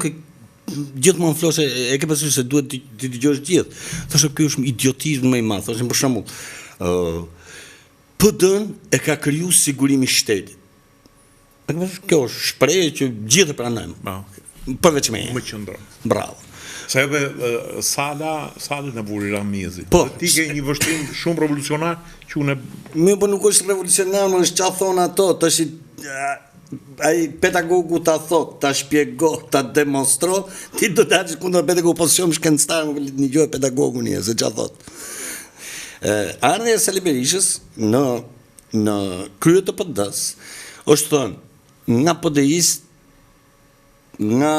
ke gjithmonë floshe, e ke parasysh se duhet të dëgjosh gjithë. Thoshe ky është idiotizmi më i madh. Thoshe për shembull, PD-n e ka kriju sigurimi i shtetit. Kjo është shprehje që gjithë e pranojmë. Përveç me. Më qëndron. Bravo. Sa edhe Sali në buri Ramizi. Po. Ti ke një vështrim shumë revolucionar që unë... Po nuk është revolucionar, më është qa thonë ato, të është ai pedagogu ta thot, ta shpjego, ta demonstro, ti do të aqës kundër pedagogu, po shumë shkencëtar më një gjë pedagogu një, se qa thot. Ardhja e Sali Berishës në krye të PD-s, është thënë, nga PD-ist, nga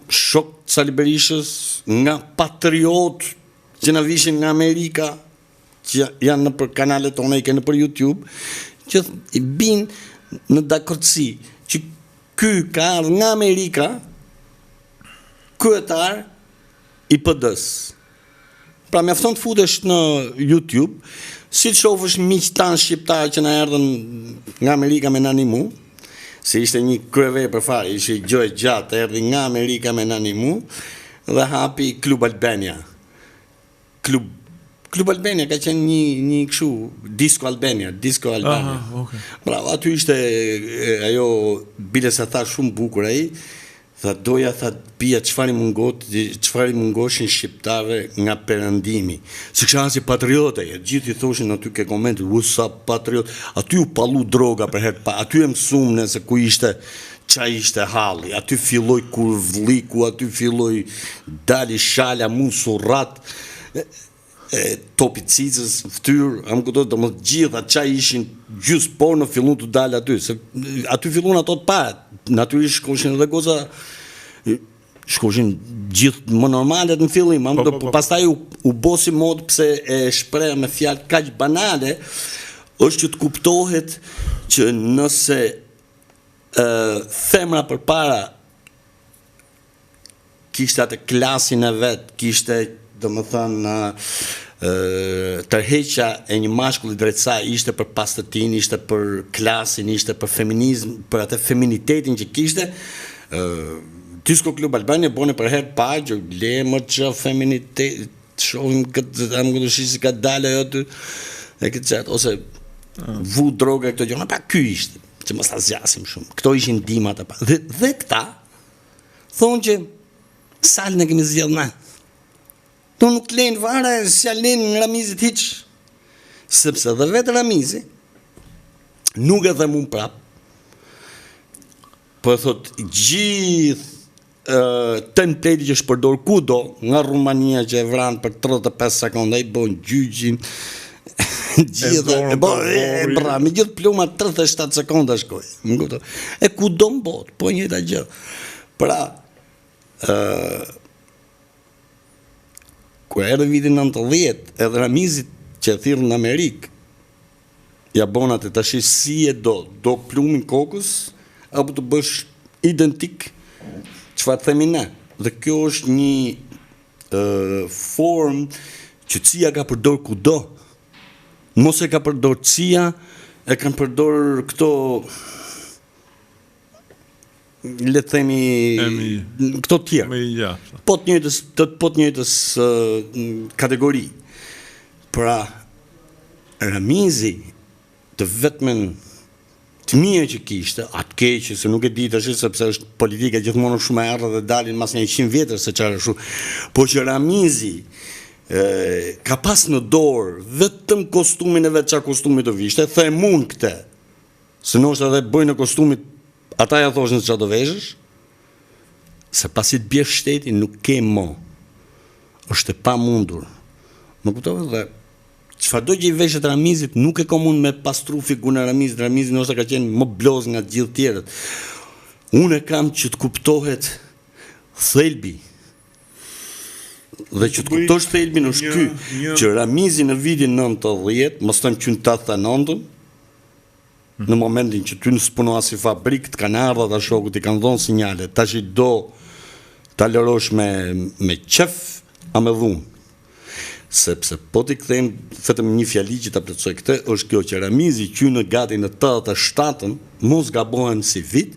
shok Sali Berishës, nga patriot që na vishin nga Amerika, që janë në për kanalet tona, i ke në për YouTube, që i bin në dakordsi që ky ka ardhur nga Amerika, kryetar i PD-s. Pra mjafton të futesh në YouTube, si të shofësh miq tanë shqiptarë që na erdhën nga Amerika me nani mu, se ishte një kryevepër fare, ishte gjë e gjatë, erdhi nga Amerika me nani mu, dhe hapi Klub Albania. Klub Albania ka qenë një kështu, Disco Albania. Okay. Bravo, aty ishte ajo, bile sa tha shumë bukur ai, tha doja pia çfarë mungoshin shqiptarëve nga perëndimi. Se kisha si patriotë, gjithë i thoshin aty ke komente, sa patriot, aty u pallu droga për herë pa, aty e mësuam ne se ku ishte qa ishte halli, aty filloi kurvliku, aty filloi dali shala, musurrat, topi cicës, ftyrë, am këto do më gjitha qa ishin gjysë porno fillun të dalë aty, se aty fillun ato të parë, natyrisht shkoshin edhe goza, shkoshin gjithë më normalet në fillim, pastaj u bosi mod pse e shpreh me fjalë kaq banale, është që të kuptohet që nëse femra për para kishte atë klasin e vetë, kishte do më thënë tërheqja e një mashkulli drejt saj ishte për pastëtin, ishte për klasin, ishte për feminizm, për atë feminitetin që kishte. Disco Klub Albania bone për herë pa që le më që feminitet, shohim këtë, amë këtë shisi ka dalë ajo të, e këtë qatë, ose vu droga e këto gjona, pa ky ishte, që mos ta zgjasim shumë. Këto ishin dimat e pa. Dhe këta thonë që Salin e kemi zgjedhur ne. Do nuk lejnë vare, si alen në Ramizit hiq, sepse dhe vetë Ramizi, nuk e dhe mund prap, po e thot gjithë templeti që shpërdor kudo, nga Rumania që e vranë për 35 sekonda, i bon gjyqin, gjithë, me gjithë pluma 37 sekonda shkoj, e kudo më botë, po njëta gjë. Pra, kur erdhi vitin 90, edhe Ramizit që e thirrën në Amerikë, ja bonat e tash si e do plumin kokës, apo të bësh identik çfarë themi ne. Dhe kjo është një formë që CIA ka përdor kudo. Mos e ka përdor CIA, e kanë përdor këto le të themi këto tjerë. Po të njëjtës kategori. Pra, Ramizi të vetmen të mirë që kishte, atë keqë, se nuk e di tash sepse është politika gjithmonë shumë e errët dhe dalin mas një 100 vjetër se çfarë është. Po që Ramizi ka pas në dorë vetëm kostumin e vetë çfarë kostumi të vishte, themun këtë. Se ndoshta edhe bëjnë në kostumit ata ja thoshin se çfarë do veshësh, se pasi të bjesh shteti nuk ke mo. Është e pamundur. Më kuptove dhe çfarëdo gjë i veshet Ramizit nuk e ka mund me pastru figurën e Ramizit. Ramizi ndoshta ka qenë më bloz nga të gjithë tjerët. Unë kam që të kuptohet thelbi. Dhe që të kuptosh thelbin është ky, që Ramizi në vitin 90, mos them që në 89, në momentin që ty në spunoa si fabrik, të kanë ardha të shokut, i kanë dhonë sinjale, ta që do ta lërosh me qef, a me dhunë. Sepse po t'i këthejmë, vetëm një fjali që ta plotësoj këtë, është kjo që Ramizi që në gati në 87-ën, mos gabohen si vit,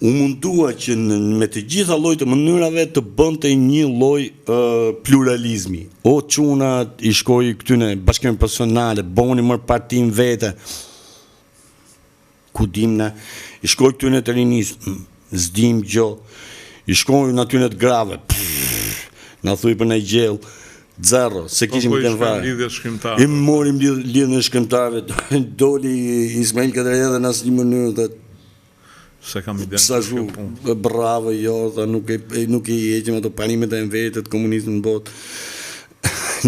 u mundua që me të gjitha lloj të mënyrave të bënte një lloj pluralizmi. O çuna I shkoi këtyne bashkime profesionale, boni mër partin vete. Ku dimna, I shkoi këtyne të rinis, zdim gjo, I shkoi në atyne të grave, na thuj për në gjell, zero, se kishim të nëvarë. I morim lidhën e shkrimtarëve, doli Ismail Kadreja dhe në asë një mënyrë dhe se kam ide. Sa zhu, bravo, jo, nuk I heqim ato panimet e vetë të komunizmit në botë.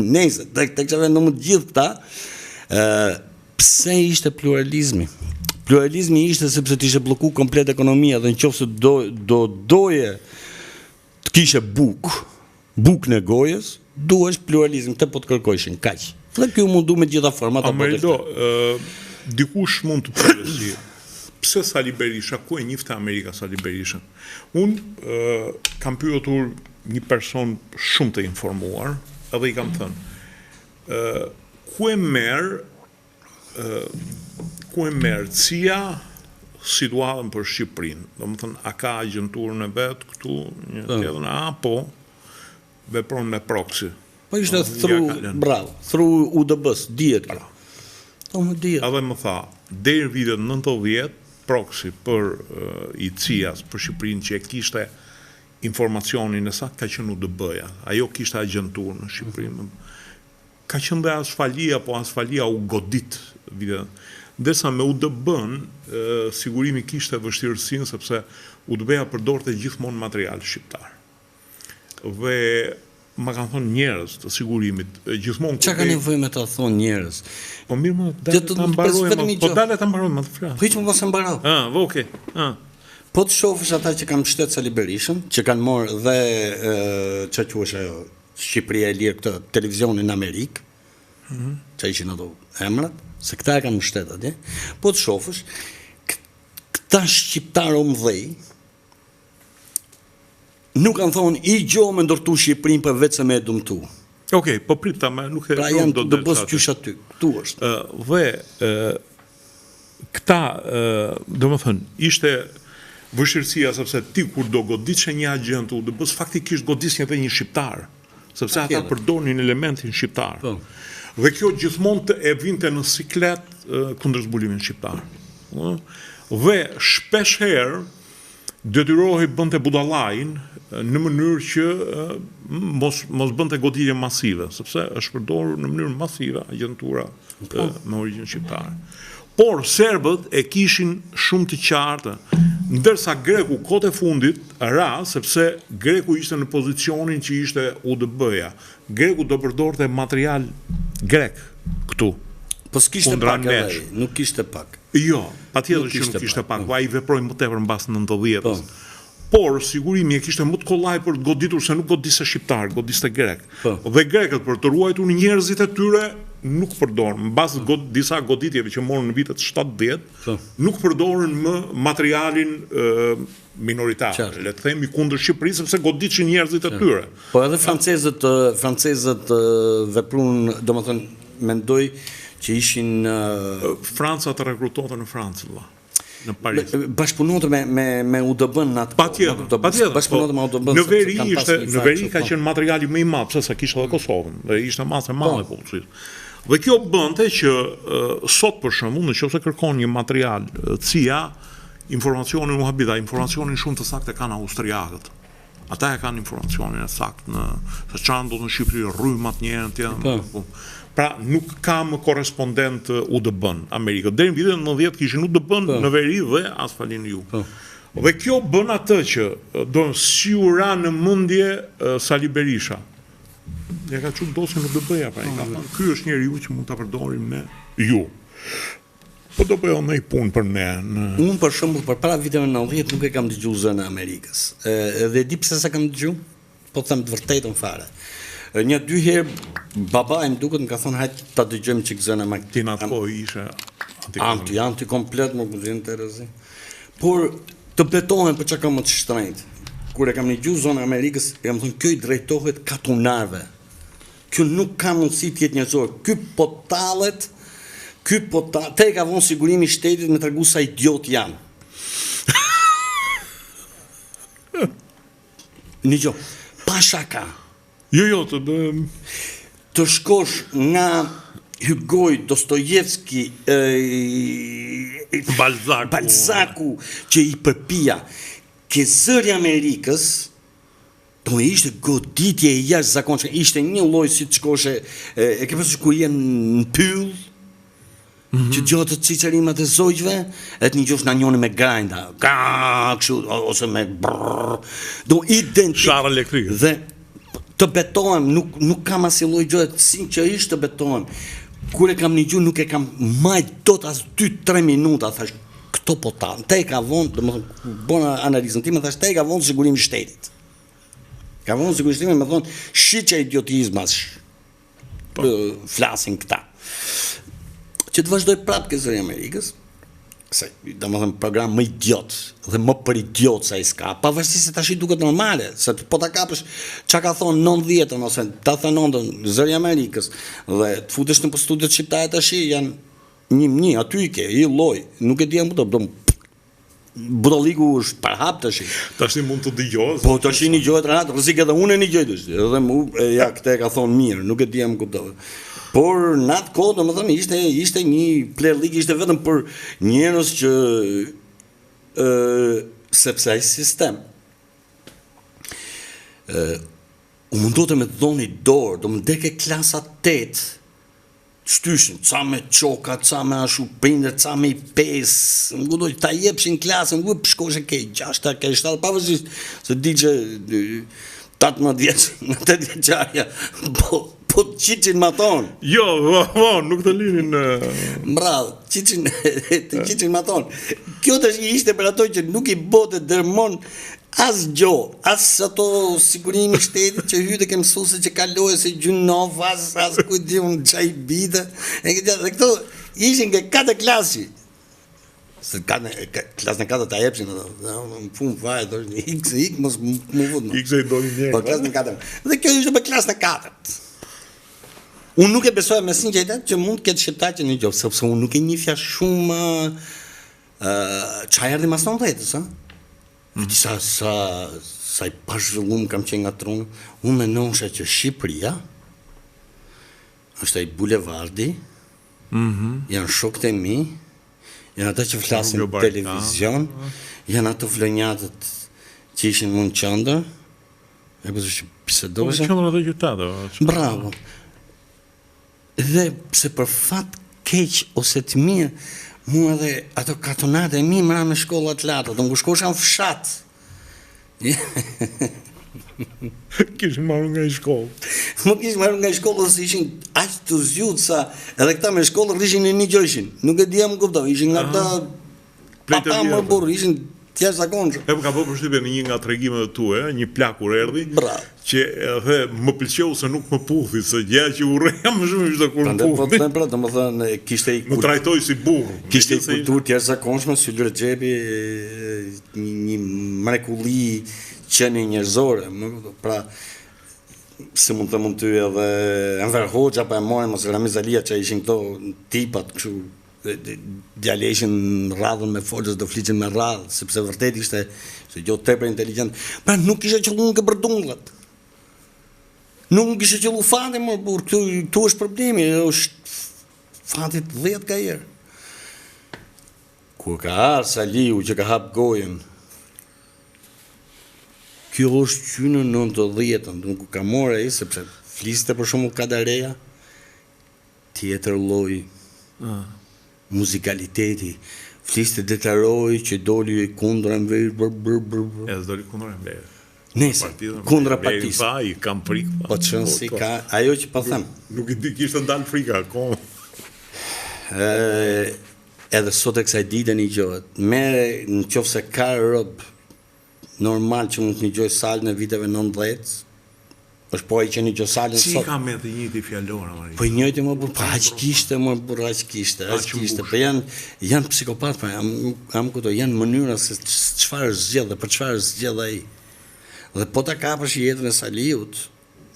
Nëse, tek çfarë në të gjithë këta, pse ishte pluralizmi? Pluralizmi ishte sepse t'ishte blloku komplet ekonomia dhe nëse doje të kishe buk në gojës, duhesh pluralizm, të po të kërkojshin, kaq. Dhe kjo mundu me gjitha format apo Ameldo, dikush mund të pyesë pse Sali Berisha, ku e njifte Amerika Sali Berishën? Unë kam pyetur një person shumë të informuar, edhe I kam thënë, ku e merr CIA situatën për Shqipërinë? Do më thënë, a ka agjenturën e vetë këtu, një tjetër, po, vepron me proxy. Po ishte through UDB-s, dihet. Edhe më tha, deri vitet 90, proxy për I CIA-s për Shqipërinë që e kishte informacionin e sa ka qenë UDB-ja. Ajo kishte agjenturë në Shqipërinë. Ka qenë dhe Asfalia, po Asfalia u godit. Ndërsa me UDB-n, sigurimi kishte vështirësinë sepse UDB-ja përdorte gjithmonë material shqiptar. Dhe ma kanë thonë njerëz të sigurimit, gjithmonë... Qa ka nevojë me të thonë njerëz? Po mirë më, dalet të mbarojmë, po dalet të mbarojmë, të flasë. Po që më pas e mbarau. Okej. Po të shofësh ata që kanë mbështetë Sali Berishën, që kanë morë dhe, që quhesh ajo, Shqipëria e lirë këtë televizionin në Amerikë, që ishin ato emrat, se këta e kanë mbështetë atje, po të shofësh, këta shqiptarë o mëdhej, nuk kanë thonë I gjo me ndërtu Shqipërinë për vetë se me e dëmtu. Okej, po prita me nuk e... Pra janë të bësë qysh aty, këtu është. Dhe këta, do më thënë, ishte vështirësia sepse ti kur do godishe një agent UDB-s, faktikisht godisje edhe një shqiptar, sepse ata përdornin elementin shqiptar. Dhe kjo gjithmonë e vinte në siklet kundër zbulimin shqiptar. Dhe shpesh herë detyrohej bënte budallajin në mënyrë që mos bënte goditje masive, sepse është përdorur në mënyrë masive agjentura me origjinë shqiptare. Por serbët e kishin shumë të qartë, ndërsa greku kohët e fundit ra, sepse greku ishte në pozicionin që ishte UDB-ja. Greku do përdorte material grek këtu. Po s'kishte pak edhe, nuk kishte pak. Jo, patjetër që nuk kishte pak, ai veproi më tepër mbas 90-s. Por sigurimi e kishte më të kollaj për të goditur se nuk godiste shqiptar, godiste grek. Dhe grekët për të ruajtur njerëzit e tyre nuk përdorën, mbas disa goditjeve që morën në vitet 70, nuk përdorën më materialin minoritar, le të themi kundër Shqipërisë, sepse goditëshin njerëzit e tyre. Po edhe francezët veprun, domethënë mendoj që ishin... Franca të rekrutonte në Francë, në Paris. Bashkëpunonte me UDB-n në atë. Patjetër. Në veri ka qenë materiali më I madh, pse sa kishte edhe Kosovën, dhe ishte masë e madhe e policisë. Dhe kjo bënte që sot për shembull, nëse kërkon një material CIA, informacionin u habita, informacionin shumë të saktë kanë austriakët. Ata e kanë informacionin e saktë se çfarë ndodh në Shqipëri, rrymat një herë tjetër. Pra nuk ka më korespondent UDB-n Amerikë. Deri në vitet 90 kishin UDB-n në veri dhe Asfalin në jug. Dhe kjo bën atë që do si u ra në mendje Sali Berisha. Ja ka çu dosin në UDB-ja, pra I ka thënë, ky është njeriu që mund ta përdorim ne ju. Po do bëjmë një punë për ne. Unë për shembull përpara viteve 90 nuk e kam dëgjuar zënë e Amerikës. Dhe di pse sa kam dëgjuar, po them të vërtetën fare. Një dy herë baba më duket më ka thonë hajt ta dëgjojmë çik zënë e Amerikës. Ti natko ishe anti komplet më kuzin Terezi. Por të betohen për çka kam më të shtrenjtë. Kur e kam dëgjuar zonë e Amerikës, e kam thonë kjo I drejtohet katunarve. Kjo nuk ka mundësi të jetë njerëzor. Ky po tallet, te ka vonë sigurimi I shtetit me tregu sa idiot janë. Një gjo, pa shaka. Jo, të shkosh nga Hugoj, Dostojevski, Balzaku, që I përpia, ke zëri Amerikës, do ishte goditje e jashtëzakonshme, ishte një lloj si të shkoshe, e ke pasur kur jenë në pyll, që gjotë të cicerimat e zojgjve, e të një gjosh në njone me grajnda, kështu, ose me brrrr, do identik. Sharë elektrike. Dhe të betohem, nuk kam asnjë lloj gjë, sinqerisht të betohem. Kur e kam një gjuhë, nuk e kam majt dot as 2-3 minuta, thash, këto po ta, te ka vonë, domethënë, bona analizën time, thash, te ka vonë sigurimi I shtetit. Ka vonë sigurishtime me thonë, shiqe idiotizmas, flasin këta. Që të vazhdoj prapë ke zëri Amerikës, se do më thëmë program më idiot, dhe më për idiot sa I s'ka, pavarësisht se tash I duket normale, se po ta kapësh çka ka thonë 90-ën ose 89-ën zëri Amerikës, dhe të futesh në studiot shqiptare tash janë një, aty I ke, I lloj, nuk e di më do Budalliku është parhap tash. Tash mund të dëgjohet. Po tash një gjohet Renat, rrezik edhe unë një gjoj tash. Edhe ja këtë ka thonë mirë, nuk e di më kuptova. Por në atë kohë domethënë ishte një player league, ishte vetëm për njerëz që sepse ai sistem u mundote me dhoni dorë, do më deke klasa 8 shtyshin, ca me qoka, ca me ashu prinder, ca me I 5, më gudoj, ta jepshin klasën, nuk shkoshe ke 6, ke 7, pavëzisht, se di që 18 vjeç, në 8 vjeçarja, po qiqin ma tonë. Jo, nuk të linin... Bravo, qiqin ma tonë. Kjo të ishte për ato që nuk I bote dërmon as gjo, as ato sigurimi shtetit që hyte ke mësuse që kaloje se gjunov, as kujdi unë qaj bide. Dhe këto ishin ke 4 klasi. Se klasën e 4 ta jepshin, në fund fare, ik mos më vëtë. Ik se I doni njërë. Po klasën e 4. Dhe kjo ishte për klasën e 4. Unë nuk e besoj me sinqeritet që mund këtë shqiptar që një gjopë, sepse unë nuk e njifja shumë qaj erdi mas 90-ës, Vëti sa I pashvëllum kam qenë nga tronë, unë me nënsha që Shqipëria është ai bulevardi, janë shokët e mi, janë ata që flasin televizion, janë ato flonjatët që ishin mund qëndër, e përse që pisedoshe. Po qëndër ato gjytatë. Bravo. Dhe pse për fat keq ose të mirë, mua dhe ato katonate e mi mëra me shkollat larta, do më shkosha në fshat. Kishin marrë nga I shkollë. Nuk kishin marrë nga I shkollë, ose ishin aq të zjutë sa edhe këta me shkollë rrishin e një gjojshin. Nuk e dija më kuptoj, ishin nga këta papa më burr, ishin thjesht zakonshëm. Ka bërë përshtypje në një nga tregimet tua, një plakur erdhi, që edhe më pëlqeu se nuk më puthi, se gjëja që urreja më shumë ishte kur më puthi. Po, domethënë kishte më trajtoi si burr. Kishte kulturë të jashtëzakonshme, Syl Rexhepi, një mrekulli qenie njerëzore, pra se mund ty edhe Enver Hoxha, pa e morën mos Ramiz Alia, që ishin këto tipat kështu, djale ishin radhën me forcës, do fliqin me radhë, sepse vërtet ishte gjotë tepër inteligent. Pra nuk kishe qëllu në këbërdunglat. Nuk kishe qëllu fati, më burë, këtu është problemi, është fatit 10 ka jerë. Kur ka arë Saliu që ka hapë gojen, kjo është qynë në 90-ën, nuk ka more e, sepse fliste për shumë Kadareja, tjetër loj, muzikaliteti, fliste deklaroj që doli kundra Enverit, E doli kundra Enverit. Nese, kundra partisë. Pa, I kam frikë. Po qënë si ka, ajo që pa them. Nuk I di kishtë ndalë frika, akoma. Edhe sot e kësaj dite një gjohet, mere në qofë se ka rëbë normal që mund të një gjohet salën e viteve 90, është po e që një gjohet salën sot. Si ka me të njëti fjallora, Marija? Po I njëti më burë, pa aq kishte, më burë, aq kishte, po janë psikopat, po janë mënyra se qëfar është zgjedhë, për qëfar është zgjedhë ai. Dhe po ta kapësh jetën e Saliut,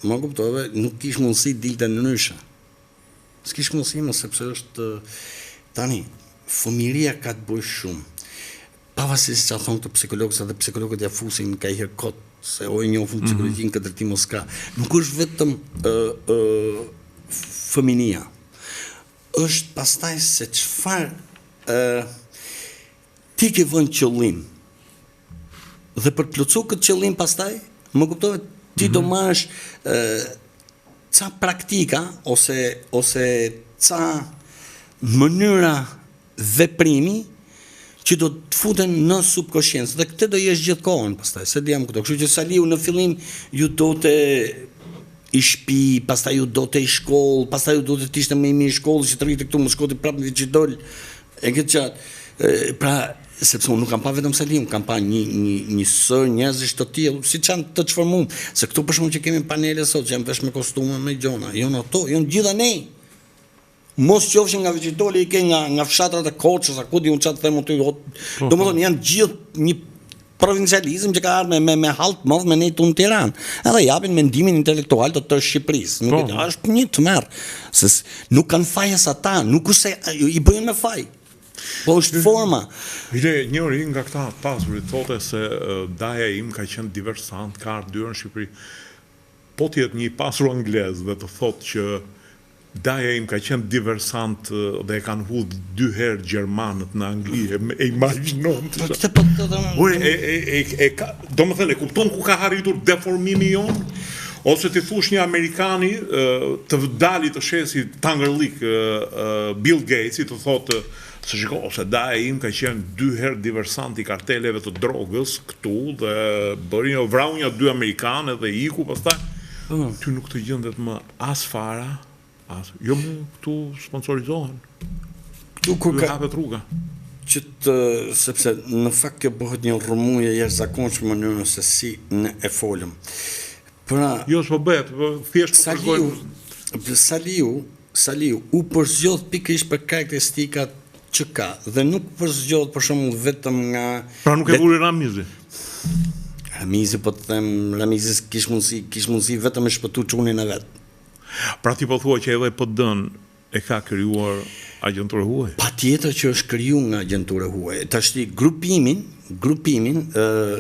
më kuptove, nuk kish mundësi dilte në nysha. S'kish mundësi më sepse është tani, fëmiria ka të bëjë shumë. pavarësisht që thonë të psikologës dhe psikologët ja fusin ka i herë kot, se o e njohën psikologjin këtë drejtim o s'ka. Nuk është vetëm fëminia. Është pastaj se çfarë ti ke vënë qëllim. Dhe për të plotësuar këtë qëllim pastaj, më kuptove, ti do marrësh ca praktika ose ca mënyra veprimi që do të futen në subkonsciencë dhe këtë do jesh gjithkohën pastaj, se di jam këto. Kështu që Saliu në fillim ju do të i shtëpi, pastaj ju do të i shkollë, pastaj ju do të ishte më i mirë shkollë, që të rritë këtu më shkoti prapë në Viçidol, e këtë qatë. Pra, sepse unë nuk kam pa vetëm Saliu, kam pa një sër njerëzish të tillë, si që janë të çformuar, se këtu për shkak që kemi panele sot, që janë vesh me kostume, me gjona, jonë ato, jonë gjitha ne. Mos qofshin nga Viçidoli, i ke nga fshatrat e Korçës, ku di unë çfarë të them aty. Domethënë janë gjithë një provincializëm që ka ardhur me halt madh me ne tonë Tiranë. Edhe japin mendimin intelektual të tërë Shqipërisë. Nuk është një tmerr, se nuk kanë fajes ata, nuk është se i bëjnë me faj. Po është forma. Njëri nga këta pasurit thote se daja im ka qenë diversant, ka ardhur në Shqipëri. Po t'jetë një pasur anglez dhe të thotë që daja im ka qenë diversant dhe e kanë hudhë 2 herë Gjermanët në Angli, e imagjinon të do më thënë, e kupton ku ka arritur deformimi jonë? Ose ti thush një Amerikani të dali të shesi Tangerlik Bill Gates i të thotë se shiko, ose daja im ka qenë 2 herë diversant i karteleve të drogës këtu dhe bëri një vrau një 2 Amerikanë dhe iku pastaj ty nuk të gjendet më as fara. Jo mu këtu sponsorizohen. Këtu kur ka hapet rruga. Sepse në fakt kjo bëhet një rrëmuje jashtëzakonshme në mënyrën se si ne e folëm. Pra, jo s'po bëhet, thjesht po përgojmë. Saliu u përzgjodh pikërisht për karakteristikat që ka dhe nuk përzgjodh për shembull vetëm nga pra nuk e vuri Ramizi. Ramizi po të them, Ramizi kish mundësi vetëm e shpëtu çunin e vet. Pra ti po thua që edhe PD-n e ka krijuar agjenturë huaj? Patjetër që është krijuar nga agjenturë huaj. Tashti grupimin,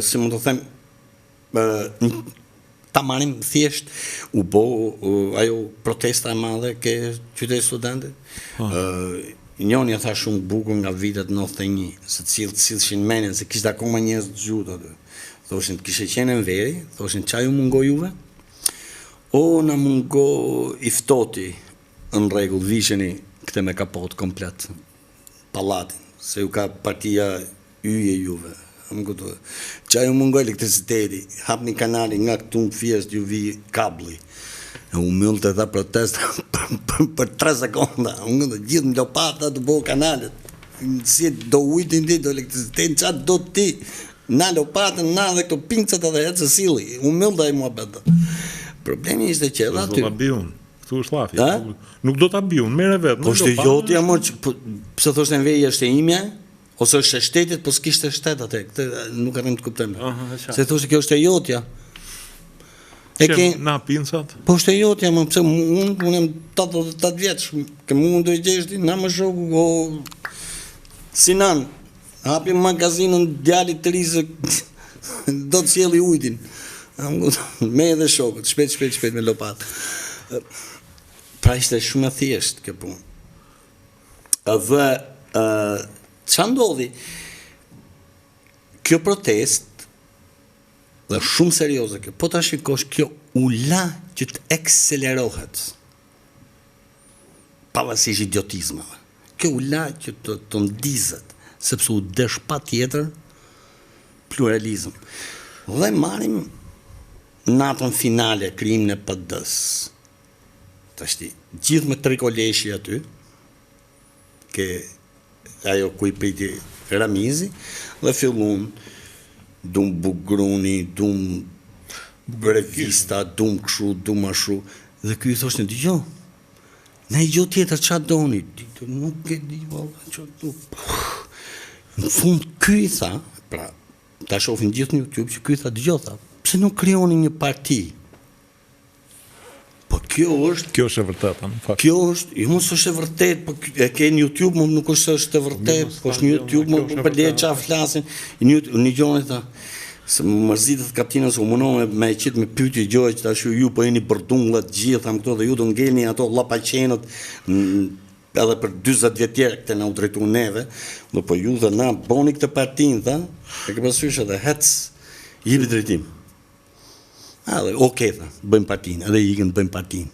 si mund të them, ta marrim thjesht u bë ajo protesta e madhe ke qyteti studentit. Njoni tha shumë bukur nga vitet 91, se cilëshin menen, se kishte akoma njerëz të gjutë aty. Thoshin kishe qenë në veri, thoshin çaj u mungo juve? O na mungo i ftoti në rregull, visheni këtë me kapot komplet pallatin, se ju ka partia yje juve. Çaj u mungo elektriciteti, hapni kanali nga këtu në Fiestë ju vi kabli. U myllte dha protesta për 3 sekonda. Unë gjithë në lopata të bëu kanalet. Si do ujtin ti, do elektricitetin, çfarë do ti? Na lopatën, na dhe këto pincat edhe ecë silli. U myllta i muhabet. Problemi ishte që edhe aty. Do ta biun. Këtu është llafi. Nuk do ta biun, merre vetë. Po është jotja më, pse thoshte në veri është e imja, ose është e shtetit, po s'kishte shtet atë. Këtë nuk arrim të kuptojmë. Se thoshte kjo është e jotja. Na pincat? Po është e jotja, më pse unë jam 88 vjeç, që unë do i gjeshti, na më shoku o Sinan, hapi magazinën djalit të rizë, do të sjellë ujtin. Me edhe shokët, shpejt me lopat. Pra ishte shumë e thjesht kjo punë. Dhe ç'a ndodhi? Kjo protest dhe shumë serioze kjo, po ta shikosh kjo u la që të ekselerohet. Pavarësisht idiotizmave. Kjo u la që të ndizet, sepse u desh patjetër pluralizëm. Dhe marrim natën finale krijimin e PD-s. Tashti, gjithë me trikoleshje aty, ke ajo ku i priti Ramizi, dhe fillun dum Bugruni, dum Brevista, dum këshu, dum ashu, dhe ky i thoshte dëgjoj, na i gjë tjetër ç'a doni? Nuk e di valla ç'a do. Në fund ky i tha, pra, ta shohin gjithë në YouTube që ky i tha dëgjoj tha, pse nuk krijoni një parti? Po Kjo është e vërtetë, në fakt. Kjo është, jo mos është e vërtetë, po e ke në YouTube, më nuk është e vërtetë, po është në YouTube, më për leje qa flasin, një gjonë tha, se më mërzitët kaptinës u mundohë me qitë me pyetje gjoj që tashu ju po jeni bërdullët gjithë, këto dhe ju do ngelni ato lapaqenët edhe për 20 vjetjerë këte na u drejtu neve, dhe po ju dhe na boni këtë partinë, tha, e ke pasysh edhe hec, jipi drejtim. Edhe, okej, tha, bëjmë partinë, edhe ikën bëjmë partinë.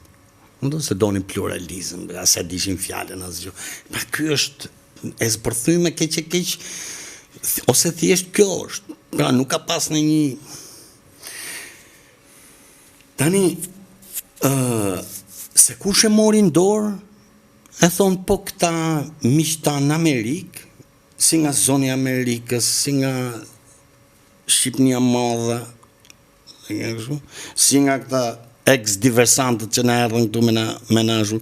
Ndo se donin pluralizm, asa dishin fjallën asgjë. Pa kjo është, e zbërthyme keq, ose thjesht kjo është. Pra nuk ka pas në një... Tani, se kush e morin dorë, e thonë po këta miqta në Amerikë, si nga zoni Amerikës, si nga Shqipnia Madhe, si nga këta ex-diversantët që na erdhën këtu me na ashu.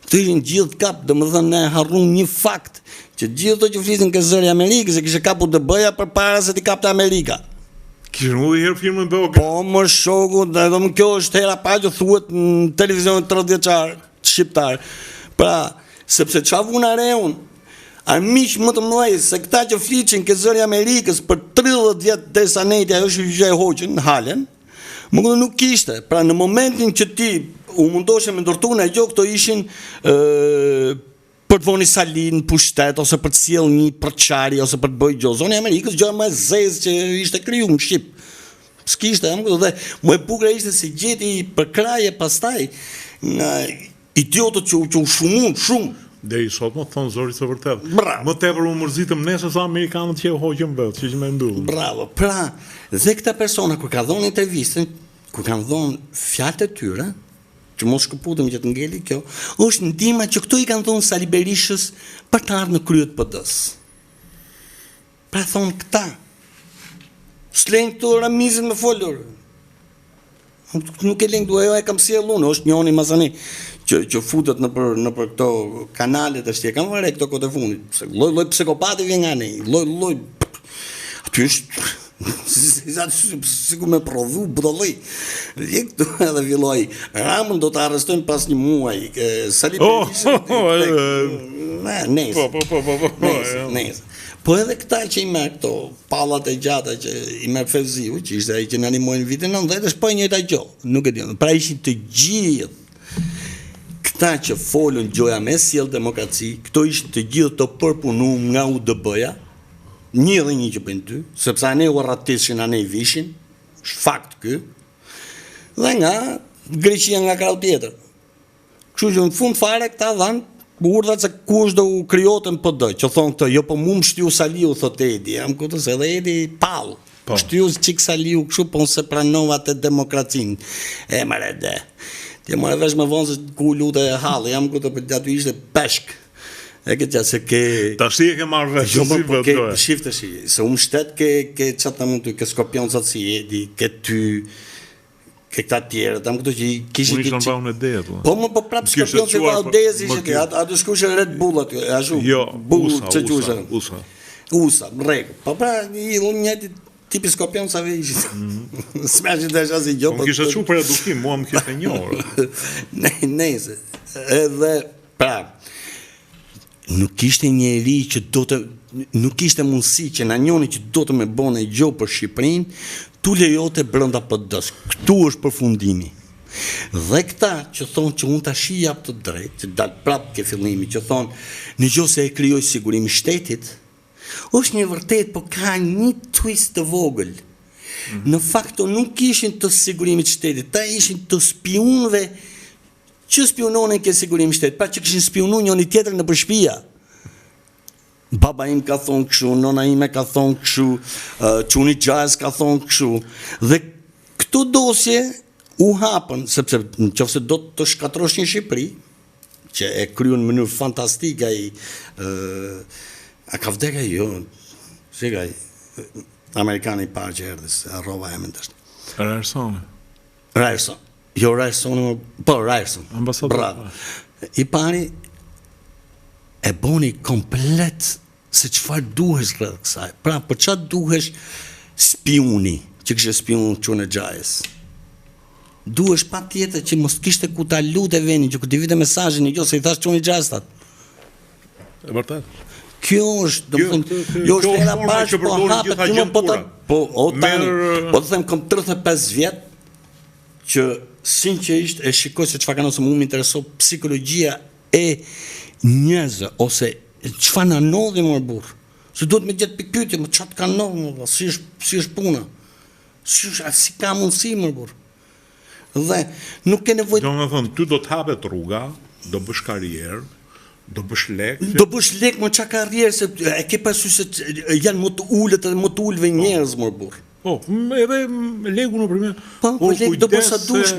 Këtu ishin gjithë kap, dhe më thënë ne harrun një fakt, që gjithë të që flisin ke zëri Amerikës, e kishe kapu të bëja për para se ti kapte Amerika. Kishë mu dhe herë firmën bëjë? Po më shoku, dhe më kjo është hera pa që thuhet në televizionet 30 vjeçar, shqiptar. Pra, sepse qa vuna reun, armiq më të mëdhej se këta që fliqin ke zëri Amerikës për 30 vjetë desa nejti, ajo që gjej hoqën në halen, më këtë nuk kishte. Pra në momentin që ti u mundoshe me ndërtu në gjo, këto ishin për të voni salin, pushtet, ose për të sjell një përçari, ose për të bëjë gjo. Zoni Amerikës gjo më zezë që ishte kriju në Shqip. S'kishte, dhe më e bukra ishte se gjeti për kraje pastaj nga idiotët që u shumun, shumë. Dhe i sot më të thonë zori së vërtet. Bravo. Më tepër u mërzitëm nese sa Amerikanët që e hoqën bëtë, që me ndullë. Bravo. Pra, dhe këta persona, kur ka dhonë intervistën, kur kanë dhonë fjalët e tyre, që mos shkëputëm që të ngeli kjo, është ndihma që këto i kanë thonë Sali Berishës për të ardhur në kryet PD-s. Pra thonë këta, s'lejnë këto Ramizin me folur. Nuk e lejnë duhe, jo e kam sjell unë, është njoni mazani që futet në për këto kanalet e shtje, kam vare këto kote fundit, loj psikopati vjen nga ne, loj, aty është, si ku me prodhu, budoloj, këtu edhe villoj, Ramën do të arrestojnë pas një muaj, Sali Berishën, nesë. Po edhe këta që i merë këto, pallat e gjata që i merë Fevziu, që ishte ai që në animojnë vitin 90, është po njëjta gjë, nuk e di. Pra ishin të gjithë këta që folën gjoja me sjell demokraci, këto ishin të gjithë të përpunuar nga UDB-ja, një dhe një që bëjnë ty, sepse ane u ratishin, ane i vishin, është fakt kë, dhe nga Greqia nga krau tjetër. Kështu që në fund fare këta dhanë urdhat se kush do u krijoten PD, që thonë këtë, jo po mu më shtyu Saliu, thot Edi, jam kutës edhe Edi pall, shtyu qik Saliu, kështu po se pranova të demokracin, e mërë dhe, ti mërë vesh me vonë se ku lutë e halë, jam këtë për aty ishte peshk, e këtë që se ke... Ta shi e ke marrë vesh, si vëtë dojë. Shifte shi, se u më shtet ke qatë mund të, ke Skopion Zatë si Edi, ke ty, ke këta tjere, tam këto që kishë... Unë ishtë në baun e dejet, po më po prapë Skopion që va dejet ishë të, atë shkushe Red Bull aty, ashu, USA, regu, po pra, unë njëti tipi Skopion sa ve ishë, s'meshë të esha si gjo, po më kishë që për edukim, mua më kishë një orë. Nejse, edhe, pra, nuk ishte njeri që do të, nuk ishte mundësi që në njoni që do të me bone gjo për Shqipërin, tu lejote brenda PD-s. Këtu është përfundimi. Dhe këta që thonë që unë të shi jap të drejt, që dalë prapë ke fillimi, që thonë në gjo se e kryoj sigurimi shtetit, është një vërtet, po ka një twist të vogël. Në fakto nuk ishin të sigurimit shtetit, ta ishin të spionëve që spiononin ke sigurimi shtetit, pra që këshin spionu njëni tjetër në përshpia. Baba im ka thonë këshu, nona ime ka thonë këshu, Quni Gjaz ka thonë këshu, dhe këto dosje u hapën, sepse në qofse do të shkatrosh një Shqipëri, që e kryu në mënyrë fantastika a ka vdeka jo, shikaj, Amerikani parë që erdhës, rova e më ndështë. Ryerson. Jo Ryerson, po Ryerson. Bravo. I pari e boni komplet se qëfar duhesh rrëdhë kësaj. Pra, për qatë duhesh spioni, që kështë spion Qune Gjajës. duhesh patjetër që mos kishte ku ta lutë vendin, që ku të vite mesazhin, jo se I thash çuni xhastat. E vërtet. Kjo është, domethënë, jo është era parë po hapet këtu po të them kam 35 vjet që sinqerisht e shikoj se çfarë kanë ose më intereson psikologjia e njerëzve ose çfarë na ndodhi më burr. Se duhet me gjetë pikpyetje, më çfarë ka ndodhur, si është puna. Si ka mundësi më burr. Dhe nuk ke nevojë. Domethënë, ty do të hapet rruga, do bësh karrierë, do bësh lek. Do bësh lek, më çka karrierë se e ke parasysh se janë më të ulët dhe më të ulëve njerëz më burr. Po, edhe leku në primer. Po lek do bësh sa dush.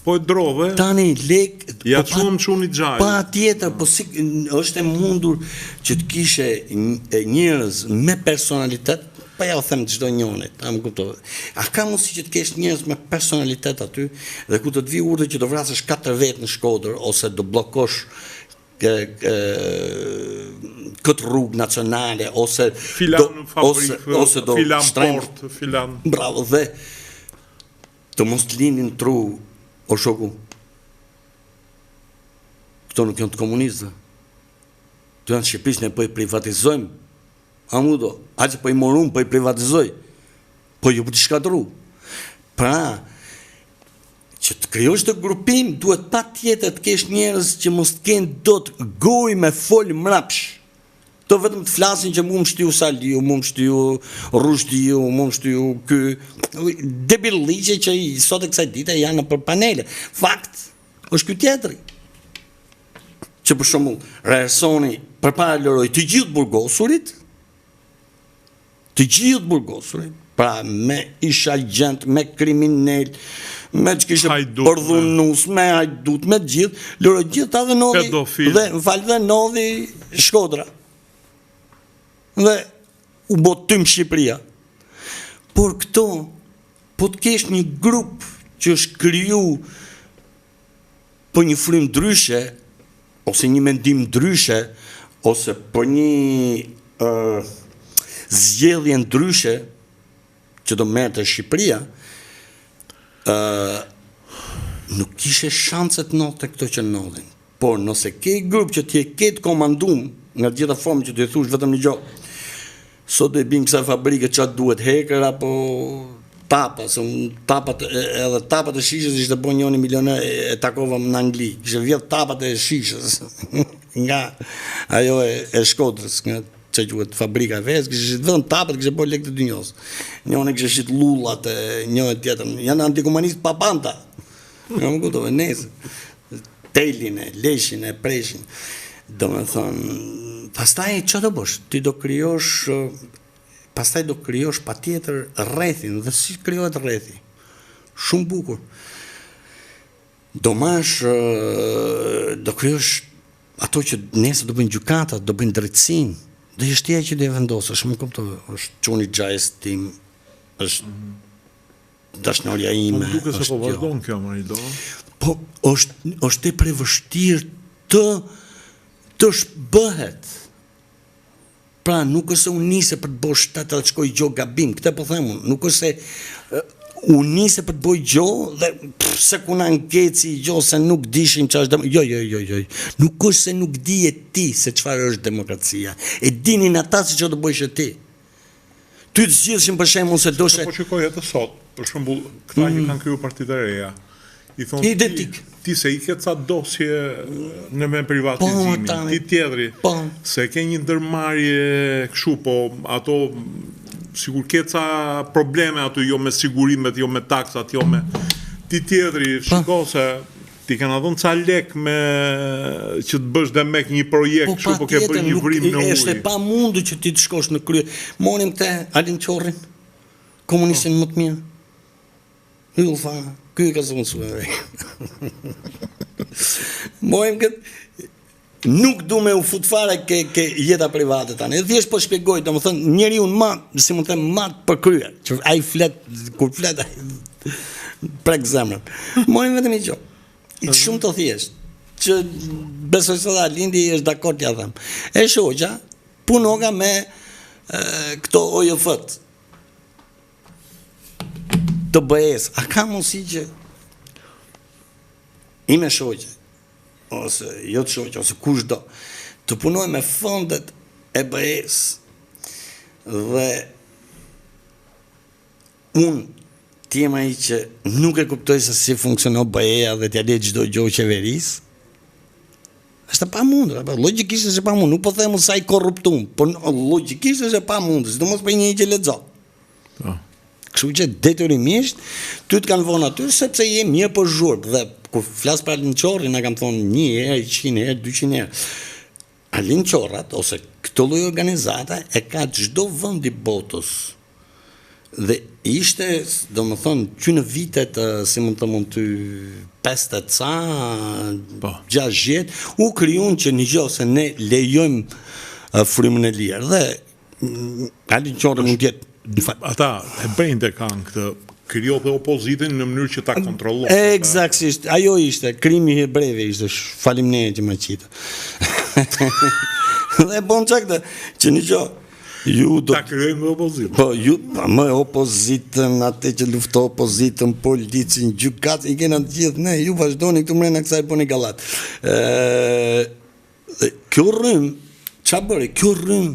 Po e drove. Tani lek ja çuam çuni xhaj. Patjetër, po si është e mundur që të kishe njerëz me personalitet, pa ja u them çdo njëri, ta më kuptove. A ka mundësi që të kesh njerëz me personalitet aty dhe ku të vi urdhë që do vrasësh 4 vet në Shkodër ose do bllokosh këtë rrugë nacionale ose filan fabrik do filan port, filan. Bravo, dhe të mos të linin tru o shoku. Këto nuk janë të komunistëve. Të janë Shqipërisë, ne po I privatizojmë. Amudo, aqë po I morum, po I privatizoj. Po ju po të shkatru. Pra, që të krijosh të grupim, duhet patjetër të kesh njerëz që mos të kenë dot gojë me fol mrapsh. To vetëm të flasin që mu më shtyu Saliu, mu më shtyu Rushdiu, mu më shtyu ky debil ligje që sot e kësaj dite janë për panele. Fakt, është ky tjetri. Që për shembull, Rehersoni përpara lëroi të gjithë burgosurit, pra me ish agent, me kriminal, me që kishe përdhunus, me hajdut, me gjithë, lëroi gjithë ta dhe nodhi, dhe nodhi Shkodra. Dhe u botym Shqipëria. Por këto, po të kesh një grup që është kriju për një frym ndryshe, ose një mendim ndryshe, ose për një zgjedhje ndryshe që do merrte Shqipëria, nuk kishe shanset note këto që ndodhin. Por nëse ke grup që t'je ketë komandum nga gjitha formë që t'je thush vetëm një gjohë, sot e bimë kësa fabrike qatë duhet heker apo tapa, edhe tapat e shishës ishte bo njoni milioner e takova në Angli, ishte vjetë tapat e shishës nga ajo e Shkodrës, nga që quhet fabrika e ves, kështë vetëm tapat, kështë bo lek të dy njës. Njone kështë shqit lullat, njone tjetër, janë antikomunist papanta. Në më kutove, nesë. Telin e, leshin e, preshin. Do me thonë, pastaj që do bësh? Ti do krijosh, pastaj do krijosh patjetër rrethin, dhe si krijohet rrethi? Shumë bukur. Do mash, do krijosh ato që nesër do bëjnë gjykatat, do bëjnë drejtësinë, do jesh ti ai që do e vendosësh, më kuptoj, është çuni xhajs tim, është dashnoria ime. Po duket se po vazhdon kjo Marido. Po është tepër e vështirë të shbëhet. Pra nuk është se unë nise për të bërë shtetë dhe të shkoj gjo gabim, këtë po them unë, nuk është se unë nise për të bëj gjo dhe se kuna ngeci gjo se nuk dishim që është jo, nuk është se nuk di e ti se çfarë është demokracia, e dinin ata se që të bëjsh e ti. Ty të zgjidhshim për shembull se doshe... Po shikoj edhe sot, për shembull, këta që kanë kriju partitë e reja, i thonë ti se I ke ca dosje në me privatizimin, ti tjetri, se ke një ndërmarrje kështu, po ato sigur ke ca probleme ato, jo me sigurimet, jo me taksat, jo me... Ti tjetri, shiko se ti kanë dhënë ca lek me që të bësh dhe me një projekt, kështu po ke bërë një vrim në ujë. Është pa mundu që ti të shkosh në krye. Monim te Alin Qorrin, komunistin më të mirë. Hyll tha, ky ka zëvendësuar. Monim këtë nuk du me u fut fare ke jeta private tani. Thjesht po shpjegoj, domethënë njeriu si mund të them më për krye, që ai flet kur flet prek zemrën. Monim vetëm një gjë. Shumë të thjesht, që besoj se dhe Lindi është dakord t'ja them. E shoqja punoga me këto OJF-t. të BE-s, a ka mundësi që ime shoqe, ose jo të shoqe, ose kush do, të punoj me fondet e BE-s dhe unë t'jem ai që nuk e kuptoj se si funksionon BE-a dhe t'ja le çdo gjë qeverisë, është pa mundur, logjikisht është pa mundur, nuk po them sa i korruptum, por logjikisht është pa mundur, sidomos për një që lexon. Kështu që detyrimisht ty të kanë vënë aty sepse je mirë për zhurp dhe kur flas për Alin Qorrin na kanë thonë 1 herë, 100 herë, 200 herë. Alin Qorrat ose këtë lloj organizata e ka çdo vend i botës. Dhe ishte, domethënë, që në vitet, si mund të 50 ca, 60, u krijuan që një gjë se ne lejojmë frymën e lirë. Dhe Alin Qorri mund të jetë ata e bëjnë dhe kanë këtë krijo dhe opozitën në mënyrë që ta kontrollojnë. Eksaktësisht, ajo ishte, krimi i hebrejve ishte, faleminderit që më qitë. Dhe bon çaktë që një gjë ta krijojmë opozitën. Po, më opozitën, atë që luftoi opozitën, policin, gjykatë, i kena të gjithë, ne, ju vazhdoni këtu mrena kësaj bëni gallat. Kjo rrym, ç'a bëri? Kjo rrym